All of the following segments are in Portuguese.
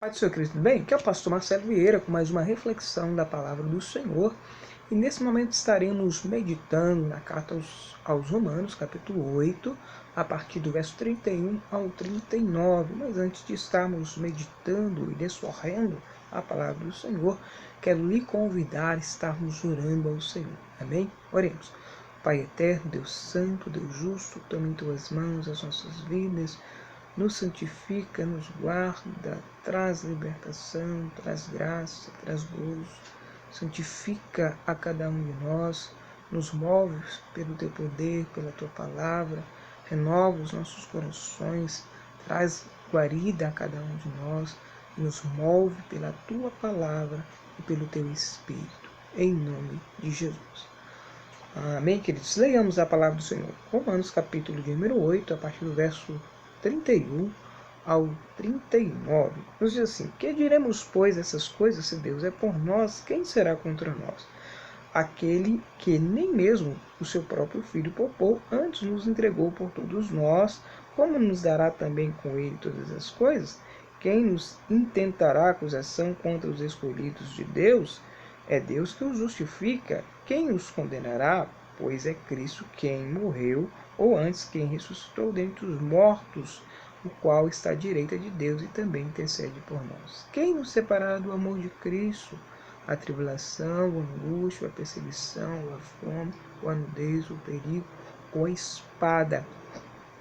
Pai do Senhor Cristo, tudo bem? Aqui é o pastor Marcelo Vieira com mais uma reflexão da palavra do Senhor. E nesse momento estaremos meditando na carta aos Romanos, capítulo 8, a partir do verso 31 ao 39. Mas antes de estarmos meditando e descorrendo a palavra do Senhor, quero lhe convidar a estarmos orando ao Senhor. Amém? Oremos. Pai eterno, Deus santo, Deus justo, toma em tuas mãos as nossas vidas, nos santifica, nos guarda, traz libertação, traz graça, traz gozo, santifica a cada um de nós, nos move pelo teu poder, pela tua palavra, renova os nossos corações, traz guarida a cada um de nós, nos move pela tua palavra e pelo teu Espírito, em nome de Jesus. Amém, queridos? Leiamos a palavra do Senhor. Romanos, capítulo de número 8, a partir do verso 31 ao 39. Nos diz assim: que diremos, pois, essas coisas? Se Deus é por nós, quem será contra nós? Aquele que nem mesmo o seu próprio Filho poupou, antes nos entregou por todos nós, como nos dará também com ele todas as coisas? Quem nos intentará acusação contra os escolhidos de Deus? É Deus que os justifica. Quem os condenará? Pois é Cristo quem morreu, ou antes quem ressuscitou dentre os mortos, o qual está à direita de Deus e também intercede por nós. Quem nos separará do amor de Cristo? A tribulação, a angústia, a perseguição, a fome, a nudez, o perigo ou a espada.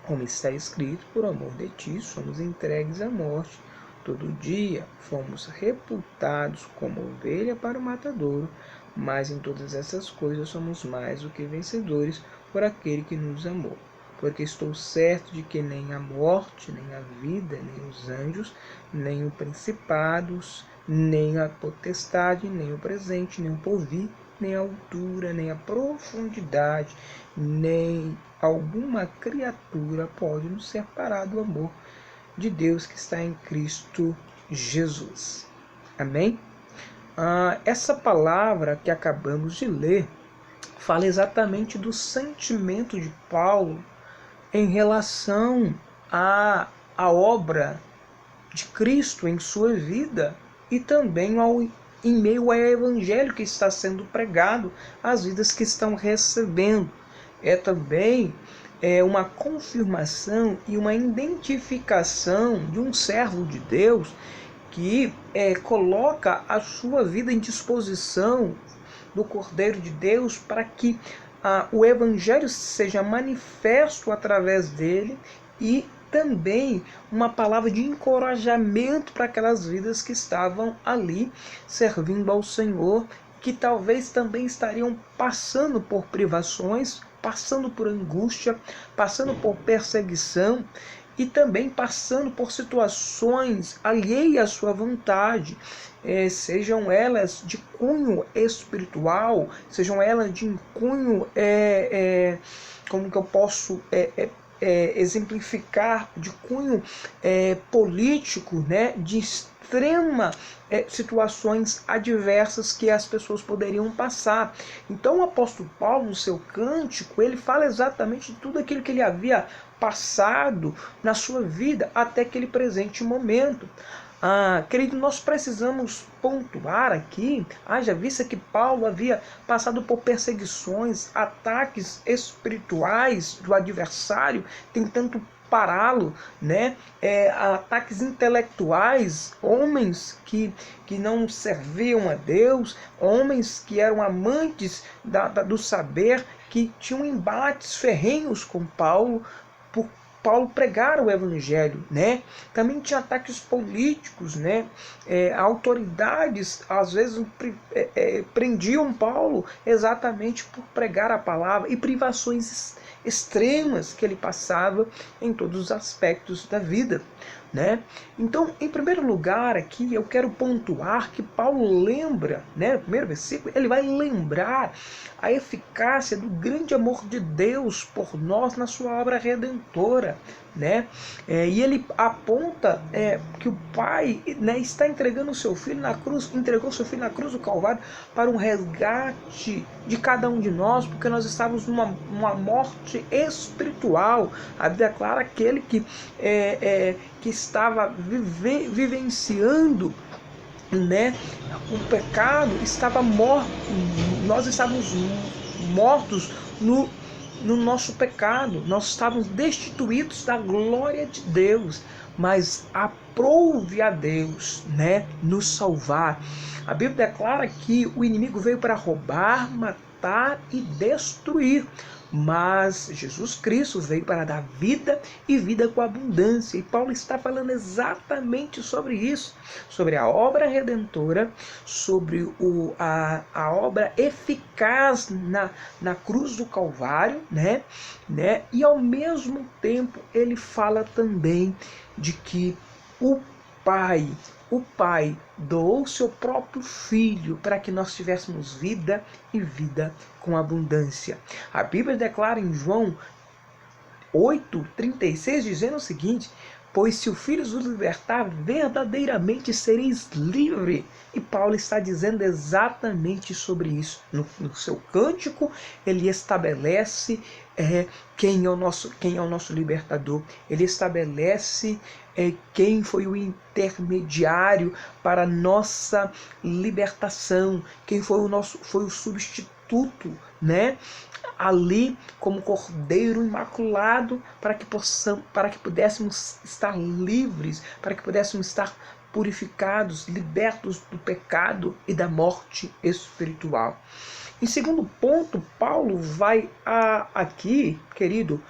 Como está escrito, por amor de ti somos entregues à morte. Todo dia fomos reputados como ovelha para o matadouro, mas em todas essas coisas somos mais do que vencedores por aquele que nos amou. Porque estou certo de que nem a morte, nem a vida, nem os anjos, nem os principados, nem a potestade, nem o presente, nem o porvir, nem a altura, nem a profundidade, nem alguma criatura pode nos separar do amor de Deus que está em Cristo Jesus. Amém? Essa palavra que acabamos de ler fala exatamente do sentimento de Paulo em relação à obra de Cristo em sua vida e também em meio ao evangelho que está sendo pregado, às vidas que estão recebendo. É também uma confirmação e uma identificação de um servo de Deus que coloca a sua vida em disposição do Cordeiro de Deus para que o Evangelho seja manifesto através dele e também uma palavra de encorajamento para aquelas vidas que estavam ali servindo ao Senhor, que talvez também estariam passando por privações, passando por angústia, passando por perseguição e também passando por situações alheias à sua vontade, sejam elas de cunho espiritual, sejam elas de cunho, como que eu posso exemplificar, de cunho político, né, de extrema situações adversas que as pessoas poderiam passar. Então o apóstolo Paulo, no seu cântico, ele fala exatamente de tudo aquilo que ele havia passado na sua vida até aquele presente momento. Querido, nós precisamos pontuar aqui, haja vista que Paulo havia passado por perseguições, ataques espirituais do adversário, tentando pará-lo, né? Ataques intelectuais, homens que não serviam a Deus, homens que eram amantes do saber, que tinham embates ferrenhos com Paulo, por Paulo pregar o evangelho, né? Também tinha ataques políticos, né? Autoridades às vezes prendiam Paulo exatamente por pregar a palavra, e privações extremas que ele passava em todos os aspectos da vida, né? Então, em primeiro lugar aqui, eu quero pontuar que Paulo lembra, né, no primeiro versículo, ele vai lembrar a eficácia do grande amor de Deus por nós na sua obra redentora, né? E ele aponta que o Pai, né, está entregando o seu Filho na cruz, entregou o seu Filho na cruz do Calvário para um resgate de cada um de nós, porque nós estávamos numa morte espiritual. A Bíblia declara aquele que estava vivenciando, né, o pecado, estava morto, nós estávamos mortos no nosso pecado, nós estávamos destituídos da glória de Deus, mas aprove a Deus, né, nos salvar. A Bíblia declara que o inimigo veio para roubar, matar e destruir, mas Jesus Cristo veio para dar vida e vida com abundância. E Paulo está falando exatamente sobre isso, sobre a obra redentora, sobre a obra eficaz na cruz do Calvário, né? E ao mesmo tempo ele fala também de que o Pai doou seu próprio Filho para que nós tivéssemos vida e vida com abundância. A Bíblia declara em João 8,36, dizendo o seguinte: pois se o Filho os libertar, verdadeiramente sereis livres. E Paulo está dizendo exatamente sobre isso. No seu cântico, ele estabelece quem é o nosso libertador. Ele estabelece quem foi o intermediário para a nossa libertação, quem foi o substituto, né? Ali como Cordeiro Imaculado, para que pudéssemos estar livres, para que pudéssemos estar purificados, libertos do pecado e da morte espiritual. Em segundo ponto, Paulo vai aqui, querido,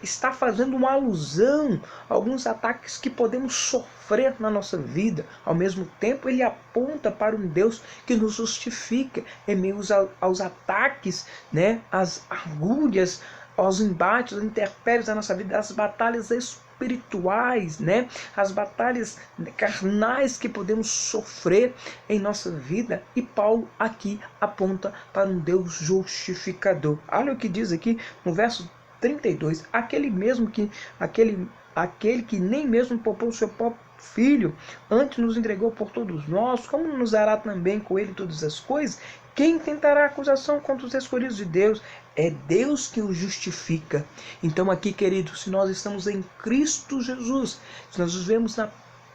está fazendo uma alusão a alguns ataques que podemos sofrer na nossa vida. Ao mesmo tempo, ele aponta para um Deus que nos justifica em meio aos ataques, né, às agulhas, aos embates, aos intempéries da nossa vida, às batalhas espirituais, né? As batalhas carnais que podemos sofrer em nossa vida. E Paulo aqui aponta para um Deus justificador. Olha o que diz aqui no verso 32, aquele que nem mesmo poupou o seu próprio Filho, antes nos entregou por todos nós, como nos dará também com ele todas as coisas? Quem tentará acusação contra os escolhidos de Deus? É Deus que os justifica. Então aqui, querido, se nós estamos em Cristo Jesus, se nós vivemos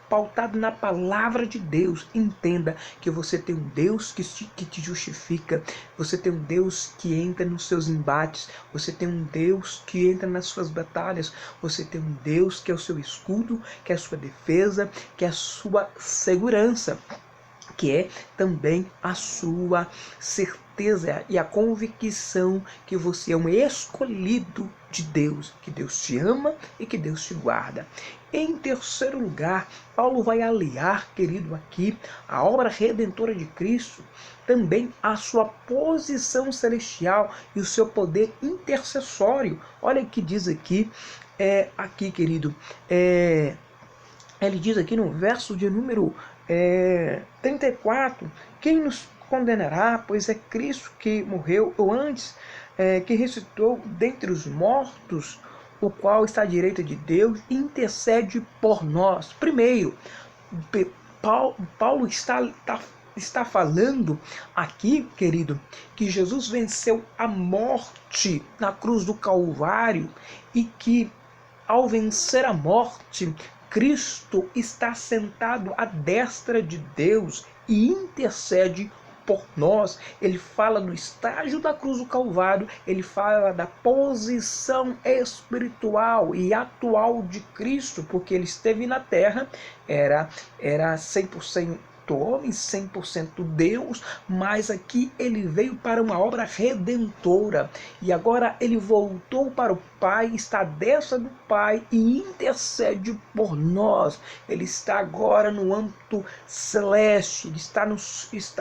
pautado na palavra de Deus, entenda que você tem um Deus que te justifica, você tem um Deus que entra nos seus embates, você tem um Deus que entra nas suas batalhas, você tem um Deus que é o seu escudo, que é a sua defesa, que é a sua segurança, que é também a sua certeza e a convicção que você é um escolhido de Deus, que Deus te ama e que Deus te guarda. Em terceiro lugar, Paulo vai aliar, querido, aqui a obra redentora de Cristo, também a sua posição celestial e o seu poder intercessório. Olha o que diz aqui, querido, ele diz aqui no verso de número 34, quem nos condenará? Pois é Cristo que morreu, ou antes, que ressuscitou dentre os mortos, o qual está à direita de Deus e intercede por nós. Primeiro, Paulo está falando aqui, querido, que Jesus venceu a morte na cruz do Calvário e que, ao vencer a morte, Cristo está sentado à destra de Deus e intercede por nós. Ele fala do estágio da cruz do Calvário, ele fala da posição espiritual e atual de Cristo, porque ele esteve na terra, era 100% homem, 100% Deus, mas aqui ele veio para uma obra redentora, e agora ele voltou para o Pai, está à destra do Pai e intercede por nós. Ele está agora no âmbito celeste, ele está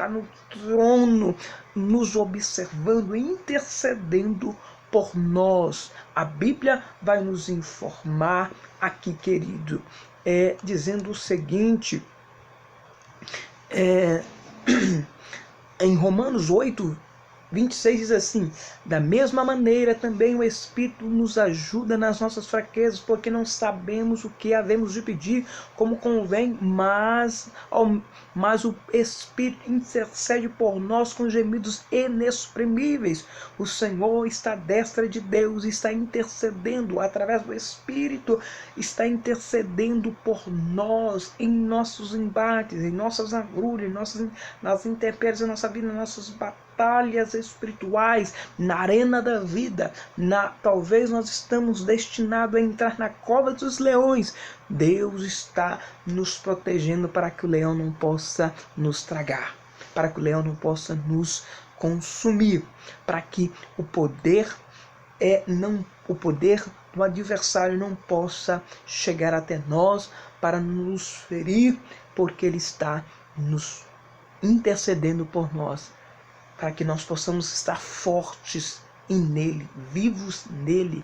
no trono, nos observando e intercedendo por nós. A Bíblia vai nos informar aqui, querido, dizendo o seguinte, em Romanos 8, 26 diz assim: da mesma maneira também o Espírito nos ajuda nas nossas fraquezas, porque não sabemos o que havemos de pedir como convém, mas o Espírito intercede por nós com gemidos inexprimíveis. O Senhor está à destra de Deus, está intercedendo através do Espírito, está intercedendo por nós em nossos embates, em nossas agrulhas, nas intempéries da nossa vida, nas nossas batalhas espirituais, na arena da vida. Talvez nós estamos destinados a entrar na cova dos leões. Deus está nos protegendo para que o leão não possa nos tragar, para que o leão não possa nos consumir, para que o poder do adversário não possa chegar até nós para nos ferir, porque ele está nos intercedendo por nós, para que nós possamos estar fortes nele, vivos nele,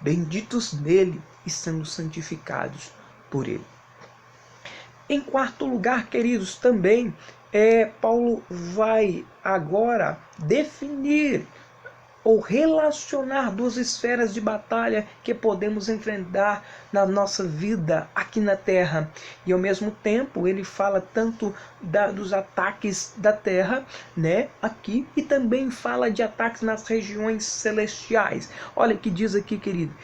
benditos nele e sendo santificados por ele. Em quarto lugar, queridos, também Paulo vai agora definir ou relacionar duas esferas de batalha que podemos enfrentar na nossa vida aqui na terra. E ao mesmo tempo ele fala tanto dos ataques da terra, né, aqui, e também fala de ataques nas regiões celestiais. Olha o que diz aqui, querido: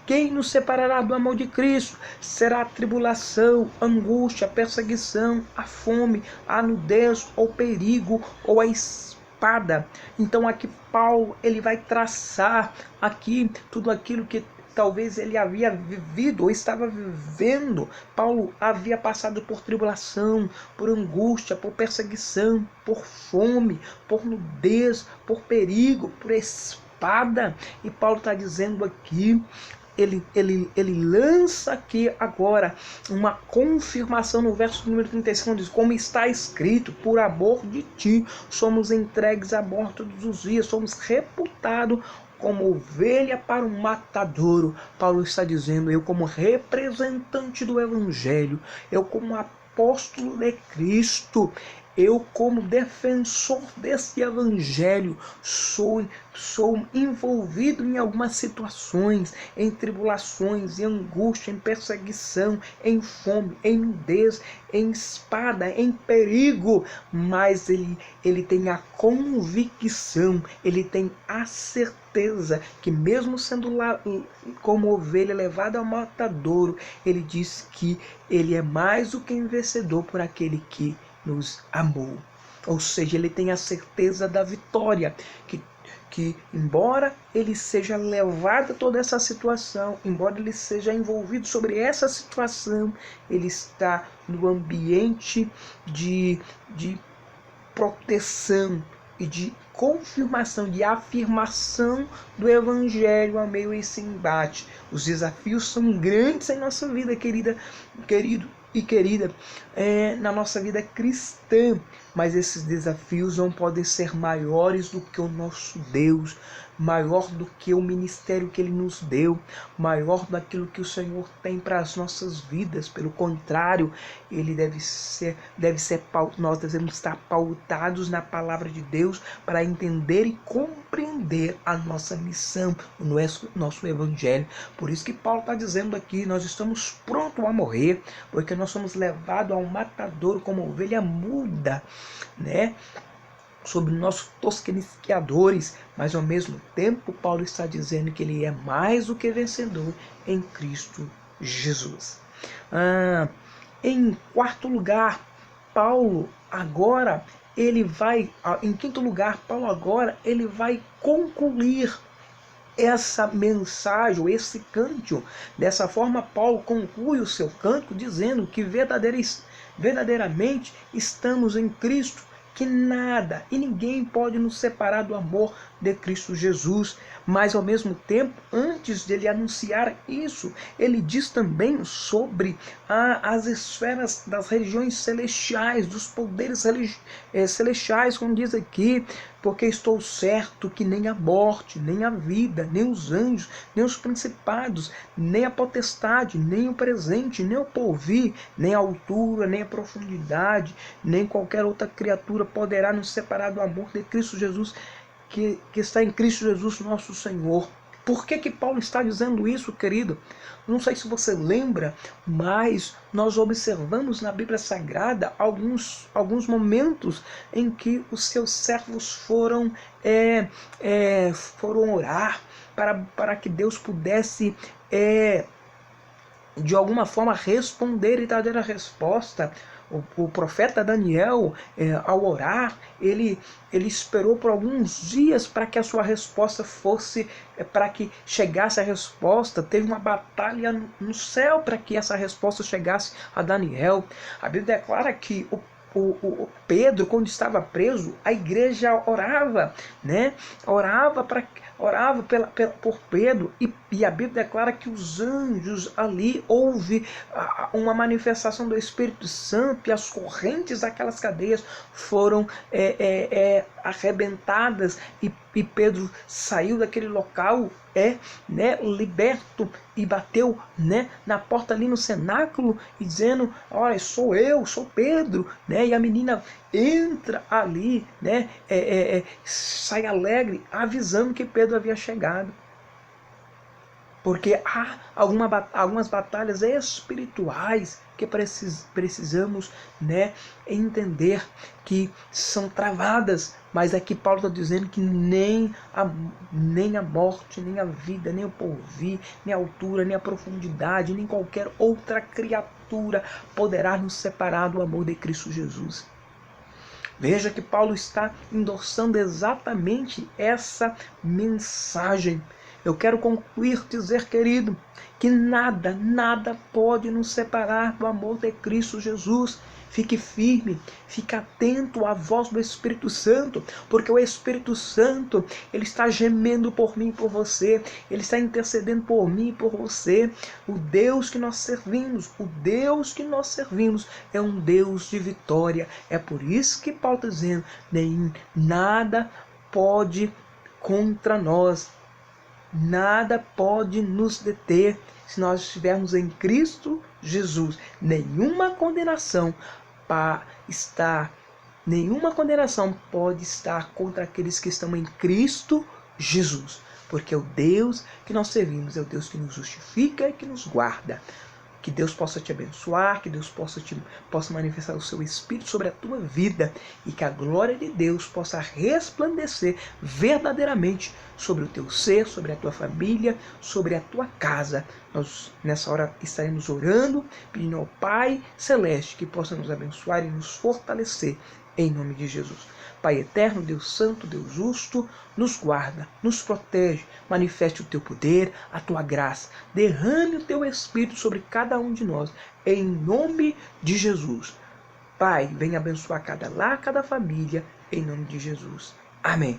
quem nos separará do amor de Cristo? Será a tribulação, a angústia, a perseguição, a fome, a nudez, ou perigo, ou a espada. Então aqui Paulo ele vai traçar aqui tudo aquilo que talvez ele havia vivido ou estava vivendo. Paulo havia passado por tribulação, por angústia, por perseguição, por fome, por nudez, por perigo, por espada. E Paulo está dizendo aqui, ele lança aqui agora uma confirmação no verso número 35, diz: como está escrito, por amor de ti somos entregues à morte todos os dias, somos reputados como ovelha para o matadouro. Paulo está dizendo: eu como representante do Evangelho, eu como apóstolo de Cristo, eu como defensor desse Evangelho, sou envolvido em algumas situações, em tribulações, em angústia, em perseguição, em fome, em nudez, em espada, em perigo, mas ele tem a convicção, ele tem a certeza que mesmo sendo lá como ovelha levada ao matadouro, ele diz que ele é mais do que vencedor por aquele que nos amou. Ou seja, ele tem a certeza da vitória, que embora ele seja levado a toda essa situação, embora ele seja envolvido sobre essa situação, ele está no ambiente de proteção e de confirmação, de afirmação do Evangelho a meio a esse embate. Os desafios são grandes em nossa vida, querido e querida, na nossa vida cristã, mas esses desafios não podem ser maiores do que o nosso Deus, maior do que o ministério que Ele nos deu, maior daquilo que o Senhor tem para as nossas vidas. Pelo contrário, ele nós devemos estar pautados na palavra de Deus para entender e compreender a nossa missão, o nosso Evangelho. Por isso que Paulo está dizendo aqui: nós estamos prontos a morrer, porque nós somos levados ao matadouro como ovelha muda, né? Sobre nossos tosquenisqueadores, mas ao mesmo tempo Paulo está dizendo que ele é mais do que vencedor em Cristo Jesus. Em quarto lugar, Paulo agora em quinto lugar, Paulo agora ele vai concluir essa mensagem, esse cântico. Dessa forma, Paulo conclui o seu cântico dizendo que verdadeiramente estamos em Cristo, que nada e ninguém pode nos separar do amor de Cristo Jesus. Mas ao mesmo tempo, antes de ele anunciar isso, ele diz também sobre as esferas das regiões celestiais, dos poderes celestiais, como diz aqui: porque estou certo que nem a morte, nem a vida, nem os anjos, nem os principados, nem a potestade, nem o presente, nem o porvir, nem a altura, nem a profundidade, nem qualquer outra criatura poderá nos separar do amor de Cristo Jesus, que está em Cristo Jesus, nosso Senhor. Por que Paulo está dizendo isso, querido? Não sei se você lembra, mas nós observamos na Bíblia Sagrada alguns momentos em que os seus servos foram orar para que Deus pudesse de alguma forma responder e dar a resposta. O profeta Daniel, ao orar, ele esperou por alguns dias para que a sua resposta fosse, para que chegasse a resposta. Teve uma batalha no céu para que essa resposta chegasse a Daniel. A Bíblia declara que o Pedro, quando estava preso, a igreja orava, né? Orava por Pedro, e a Bíblia declara que os anjos ali, houve uma manifestação do Espírito Santo, e as correntes daquelas cadeias foram arrebentadas, e Pedro saiu daquele local liberto, e bateu na porta ali no cenáculo, e dizendo: olha, sou Pedro, e a menina entra ali, sai alegre, avisando que Pedro havia chegado. Porque há algumas batalhas espirituais que precisamos entender que são travadas. Mas aqui Paulo está dizendo que nem a morte, nem a vida, nem o porvir, nem a altura, nem a profundidade, nem qualquer outra criatura poderá nos separar do amor de Cristo Jesus. Veja que Paulo está endossando exatamente essa mensagem. Eu quero concluir, dizer, querido, que nada pode nos separar do amor de Cristo Jesus. Fique firme, fique atento à voz do Espírito Santo, porque o Espírito Santo, ele está gemendo por mim e por você, ele está intercedendo por mim e por você. O Deus que nós servimos, é um Deus de vitória. É por isso que Paulo está dizendo: nada pode contra nós. Nada pode nos deter se nós estivermos em Cristo Jesus. Nenhuma condenação pode estar contra aqueles que estão em Cristo Jesus. Porque o Deus que nós servimos é o Deus que nos justifica e que nos guarda. Que Deus possa te abençoar, que Deus possa manifestar o seu Espírito sobre a tua vida, e que a glória de Deus possa resplandecer verdadeiramente sobre o teu ser, sobre a tua família, sobre a tua casa. Nós nessa hora estaremos orando, pedindo ao Pai Celeste que possa nos abençoar e nos fortalecer, em nome de Jesus. Pai eterno, Deus santo, Deus justo, nos guarda, nos protege, manifeste o teu poder, a tua graça, derrame o teu Espírito sobre cada um de nós, em nome de Jesus. Pai, venha abençoar cada lar, cada família, em nome de Jesus. Amém.